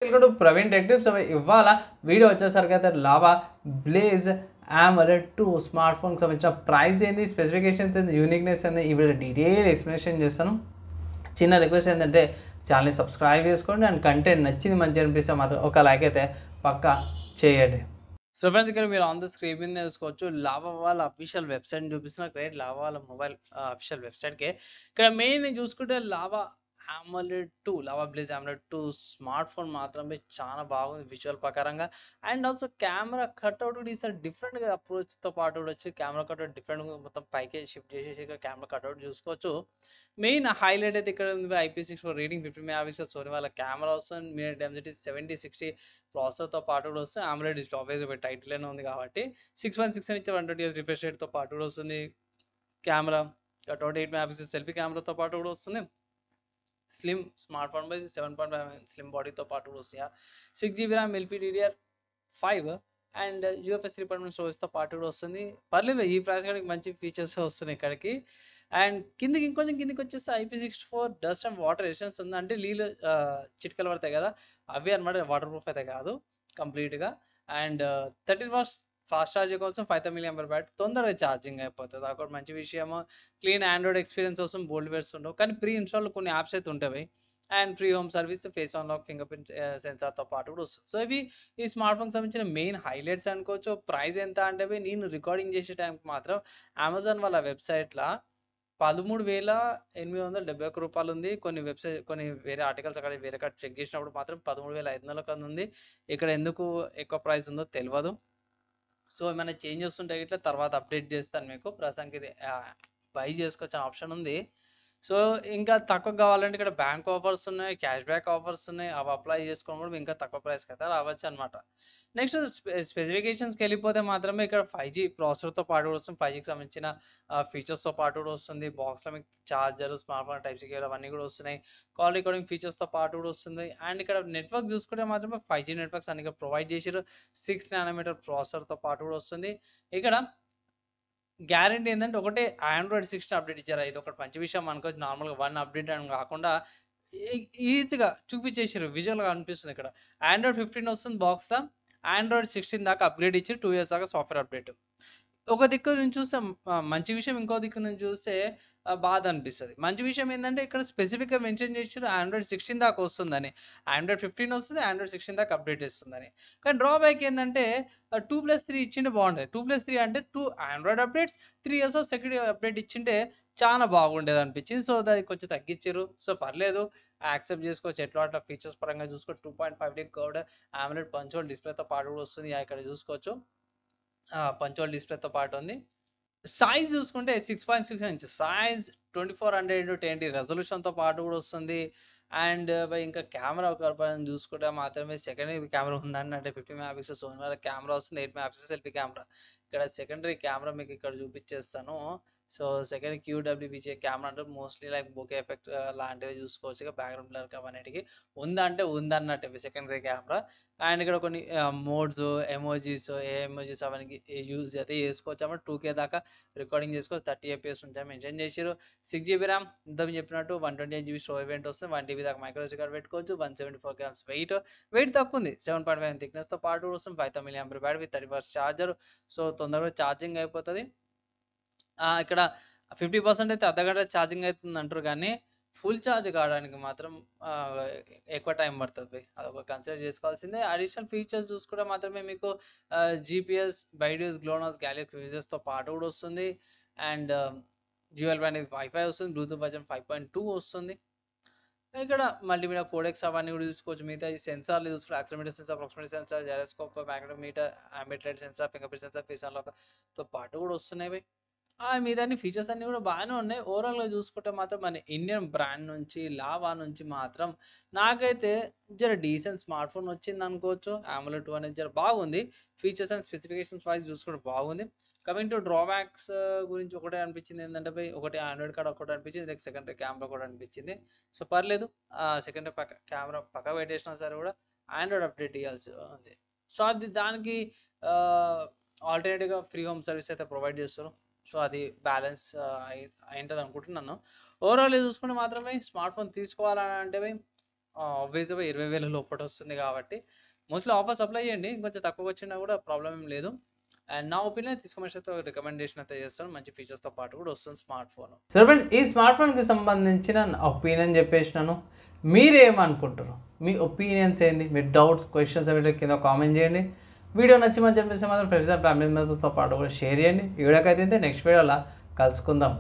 Welcome to Praveen tech tips. ఇవాళ video వచ్చేసరికి అయితే లావా బ్లేజ్ AMOLED 2 స్మార్ట్ ఫోన్కి సంబంధించిన ప్రైస్ ఏంది, స్పెసిఫికేషన్స్ ఏంది, యూనిక్నెస్ ఏంది, ఈ వీడియో డీటెయిల్ ఎక్స్ప్లెనేషన్ చేస్తాను. చిన్న రిక్వెస్ట్ ఏంటంటే ఛానల్ని సబ్స్క్రైబ్ చేసుకోండి అండ్ కంటెంట్ నచ్చింది మంచి అనిపిస్తే మాత్రం ఒక లైక్ అయితే పక్కా చేయండి. సో ఫ్రెండ్స్, ఇక్కడ మీరు ఆన్ ద స్క్రీన్ మీద చూసుకోవచ్చు లావా వాళ్ళ అఫీషియల్ వెబ్సైట్ చూపిస్తున్నారు. గ్రేట్ లావా వాళ్ళ మొబైల్ అఫీషియల్ వెబ్సైట్కి ఇక్కడ మెయిన్ చూసుకుంటే lava AMOLED 2 lava blaze AMOLED 2 smart phone మాత్రమే చాలా బాగుంది విజువల్ ప్రకారంగా. అండ్ ఆల్సో కెమెరా కట్అవుట్ కూడా ఈసారి డిఫరెంట్గా అప్రోచ్తో పాటు కూడా వచ్చి కెమెరా కట్అవుట్ డిఫరెంట్గా మొత్తం పైకి షిఫ్ట్ చేసేసి ఇక్కడ కెమెరా కట్అవుట్ చూసుకోవచ్చు. మెయిన్ హైలైట్ అయితే ఇక్కడ ఉంది IP64 రేటింగ్ 50 మెగాపిక్సెల్ సోనీ వాళ్ళ కెమెరా వస్తుంది. మీడియా డెన్సిటీ 7060 ప్రాసెసర్తో పాటు కూడా వస్తుంది. AMOLED డిస్ప్లే ఆబ్వియస్గా టైటిల్లోనే ఉంది కాబట్టి 6.6 అని ఇచ్చే 120Hz రిఫ్రెష్ రేట్తో పాటు కూడా వస్తుంది. కెమెరా కట్అవుట్ 8 మెగాపిక్సెల్ సెల్ఫీ కెమెరాతో పాటు కూడా వస్తుంది. Slim smart phone by 7.5 slim బాడీతో పాటు కూడా వస్తుంది. 6GB RAM LPDDR5 and UFS 3.1 స్టోరేజ్తో పాటు కూడా వస్తుంది. పర్లేదు ఈ ప్రైస్ కాడికి మంచి ఫీచర్స్ వస్తున్నాయి ఇక్కడికి. అండ్ కిందికి వచ్చేసి IP64 dust and water resistance ఉంది. అంటే నీళ్ళు చిట్కలు పడతాయి కదా, అవి అనమాట, వాటర్ ప్రూఫ్ అయితే కాదు కంప్లీట్గా. అండ్ 13 వాట్స్ ఫాస్ట్ ఛార్జింగ్ కోసం 5000 mAh బ్యాటరీ, తొందరగా ఛార్జింగ్ అయిపోతుంది. అక్కడ మంచి విషయము. క్లీన్ ఆండ్రాయిడ్ ఎక్స్పీరియన్స్ కోసం బోల్డ్ వేర్స్ ఉండవు, కానీ ప్రీ ఇన్స్టాల్ కొన్ని యాప్స్ అయితే ఉంటాయి. And free home service, face unlock, finger print సెన్సార్తో పాటు కూడా వస్తుంది. సో ఇవి ఈ స్మార్ట్ ఫోన్కి సంబంధించిన మెయిన్ హైలైట్స్ అనుకోవచ్చు. ప్రైస్ ఎంత అంటే నేను రికార్డింగ్ చేసే టైంకి మాత్రం అమెజాన్ వాళ్ళ వెబ్సైట్లో 13,871 రూపాయలు ఉంది. కొన్ని వేరే ఆర్టికల్స్ అక్కడ వేరే కాడ చెక్ చేసినప్పుడు మాత్రం 13,500 ఉంది. ఇక్కడ ఎందుకు ఎక్కువ ప్రైస్ ఉందో తెలియదు. సో ఏమైనా చేంజెస్ ఉంటే ఇట్లా తర్వాత అప్డేట్ చేస్తాను మీకు. ప్రస్తుతానికి ఇది బై చేసుకోవచ్చు ఆప్షన్ ఉంది. సో ఇంకా తక్కువ కావాలంటే ఇక్కడ బ్యాంక్ ఆఫర్స్ ఉన్నాయి, క్యాష్ బ్యాక్ ఆఫర్స్ ఉన్నాయి. అవి అప్లై చేసుకోవడం కూడా ఇంకా తక్కువ ప్రైస్కి అయితే రావచ్చు అనమాట. నెక్స్ట్ స్పెసిఫికేషన్స్కి వెళ్ళిపోతే మాత్రమే ఇక్కడ 5G ప్రాసెసర్తో పాటు కూడా వస్తుంది. 5Gకి సంబంధించిన ఫీచర్స్తో పాటు కూడా వస్తుంది. బాక్స్లో మీకు charger, smart phone type C cable అవన్నీ కూడా వస్తున్నాయి. కాల్ రికార్డింగ్ ఫీచర్స్తో పాటు కూడా వస్తుంది. అండ్ ఇక్కడ నెట్వర్క్ చూసుకుంటే మాత్రమే 5G నెట్వర్క్స్ అన్ని ప్రొవైడ్ చేసారు. 6nm ప్రాసెసర్తో పాటు కూడా వస్తుంది. ఇక్కడ గ్యారంటీ ఏంటంటే ఒకటే ఆండ్రాయిడ్ 16 అప్డేట్ ఇచ్చారు. ఇది ఒకటి మంచి విషయం అనుకోవచ్చు. నార్మల్గా 1 అప్డేట్ అని కాకుండా ఈజీగా చూపించేసారు, విజువల్గా అనిపిస్తుంది. ఇక్కడ ఆండ్రాయిడ్ 15 వస్తుంది బాక్స్లో, ఆండ్రాయిడ్ 16 దాకా అప్గ్రేడ్ ఇచ్చి 2 years దాకా సాఫ్ట్వేర్ అప్డేట్. ఒక దిక్కు నుంచి చూస్తే మంచి విషయం, ఇంకో దిక్కు నుంచి చూస్తే బాధ అనిపిస్తుంది. మంచి విషయం ఏంటంటే ఇక్కడ స్పెసిఫిక్గా మెన్షన్ చేసారు ఆండ్రాయిడ్ 16 దాకా వస్తుందని. ఆండ్రాయిడ్ 15 వస్తుంది, ఆండ్రాయిడ్ 16 దాకా అప్డేట్ ఇస్తుందని. కానీ డ్రాబ్యాక్ ఏంటంటే 2+3 ఇచ్చిండే బాగుండేది. 2+3 అంటే 2 android updates, 3 years of security update ఇచ్చింటే చాలా బాగుండేది అనిపించింది. సో దానికి కొంచెం తగ్గించారు. సో పర్లేదు, యాక్సెప్ట్ చేసుకోవచ్చు. ఎట్లా అట్లా ఫీచర్స్ పరంగా చూసుకో 2.5D curved AMOLED punch hole డిస్ప్లేతో పాటు కూడా వస్తుంది. ఇక్కడ చూసుకోవచ్చు పంచ్ హోల్ డిస్ప్లేతో పాటు ఉంది. సైజ్ చూసుకుంటే 6.6 ఇంచ్ సైజ్, 2400x1080 రెజల్యూషన్తో పాటు కూడా వస్తుంది. అండ్ ఇంకా కెమెరా ఒక చూసుకుంటే మాత్రమే సెకండరీ కెమెరా ఉందండి. అంటే 50 మెగాపిక్సెల్ సోనీ వాళ్ళ కెమెరా వస్తుంది. 8 మెగాపిక్సెల్ సెల్ఫీ కెమెరా. ఇక్కడ సెకండరీ కెమెరా మీకు ఇక్కడ చూపించేస్తాను. సో సెకండ్ QWBJ కెమెరా అంటే మోస్ట్లీ లైక్ బొకే ఎఫెక్ట్ లాంటివి చూసుకోవచ్చు. ఇక బ్యాక్గ్రౌండ్ బ్లర్ అవన్నిటికి ఉందంటే ఉందన్నట్టు సెకండరీ కెమెరా. అండ్ ఇక్కడ కొన్ని మోడ్స్, ఎమోజీస్, ఏ ఎమోజీస్ అవన్నీ యూజ్ అయితే చేసుకోవచ్చు. అన్నమాట 2K దాకా రికార్డింగ్ చేసుకోవచ్చు. 30 FPS నుంచి మెన్షన్ చేసారు. 6GB ర్యామ్ ఇంత చెప్పినట్టు, 128GB స్టోరేజ్ వేరియంట్ వస్తుంది. 1TB దాకా మైక్రో SD కార్డ్ పెట్టుకోవచ్చు. 174 grams వెయిట్ తక్కువ ఉంది. 7.5 థిక్నెస్తో పాటు వస్తుంది. 5000 mAh battery with 30 charger. So తొందరగా ఛార్జింగ్ అయిపోతుంది. ఇక్కడ 50% అయితే అర్ధగంట ఛార్జింగ్ అవుతుంది అంటారు, కానీ ఫుల్ ఛార్జ్ కావడానికి మాత్రం ఎక్కువ టైం పడుతుంది. అదొక కన్సిడర్ చేసుకోవాల్సిందే. అడిషనల్ ఫీచర్స్ చూసుకుంటే మాత్రమే మీకు GPS, బైడ్యూస్, గ్లోనాస్, గ్యాలక్సీ ఫీచర్స్తో పాటు కూడా వస్తుంది. అండ్ డ్యూయల్ బ్యాండ్ వైఫై వస్తుంది. బ్లూటూత్ వర్షన్ 5.2 వస్తుంది. ఇక్కడ మల్టీమీడియా కోడెక్స్ అవన్నీ కూడా చూసుకోవచ్చు. మిగతా ఈ సెన్సార్లు చూసుకుంటే accelerometer sensor, proximity sensor, gyroscope, magnetometer, ambient light sensor, finger print sensor, face అన్లాక్తో పాటు కూడా వస్తున్నాయి. మీదన్ని ఫీచర్స్ అన్నీ కూడా బాగానే ఉన్నాయి. ఓవరాల్గా చూసుకుంటే మాత్రం మన ఇండియన్ బ్రాండ్ నుంచి, లావా నుంచి మాత్రం నాకైతే జర డీసెంట్ స్మార్ట్ ఫోన్ వచ్చింది అనుకోవచ్చు. AMOLED 2 అనేది జర బాగుంది. ఫీచర్స్ అండ్ స్పెసిఫికేషన్స్ వైజ్ చూసుకుంటే బాగుంది. కమింగ్ టు డ్రాబ్యాక్స్ గురించి ఒకటే అనిపించింది ఏంటంటే ఒకటి ఆండ్రాయిడ్ కార్డ్ ఒకటి అనిపించింది, లైక్ సెకండరీ కెమెరా కూడా అనిపించింది. సో పర్లేదు, సెకండరీ కెమెరా పక్క పెట్టేసినా సరే కూడా ఆండ్రాయిడ్ అప్డేట్ ఇవ్వాల్సి ఉంది. సో అది దానికి ఆల్టర్నేటివ్గా ఫ్రీ హోమ్ సర్వీస్ అయితే ప్రొవైడ్ చేస్తారు. సో అది బ్యాలెన్స్ అయింటుంది అనుకుంటున్నాను. ఓవరాల్ చూసుకుంటే మాత్రమే స్మార్ట్ ఫోన్ తీసుకోవాలని అంటే ఆబ్వియస్‌గా 20,000 లోపట వస్తుంది కాబట్టి మోస్ట్‌లీ ఆఫర్స్ అప్లై చేయండి. ఇంకొంచెం తక్కువకి వచ్చినా కూడా ప్రాబ్లమ్ ఏం లేదు. అండ్ నా ఒపీనియన్ తీసుకోమని అయితే రికమెండేషన్ అయితే చేస్తాను. మంచి ఫీచర్స్‌తో పాటు కూడా వస్తుంది స్మార్ట్ ఫోన్. సరే ఫ్రెండ్స్, ఈ స్మార్ట్ ఫోన్కి సంబంధించిన ఒపీనియన్ చెప్పేసినాను. మీరేమనుకుంటారు? మీ ఒపీనియన్స్ ఏంటి? మీ డౌట్స్, క్వశ్చన్స్ అవి కింద కామెంట్ చేయండి. వీడియో నచ్చి చెప్పేసి మాత్రం ఫ్రెండ్స్ అండ్ ఫ్యామిలీ మెంబర్స్తో పాటు కూడా షేర్ చేయండి. ఈ వీడియోకి అయితే నెక్స్ట్ వీడియోలో కలుసుకుందాం.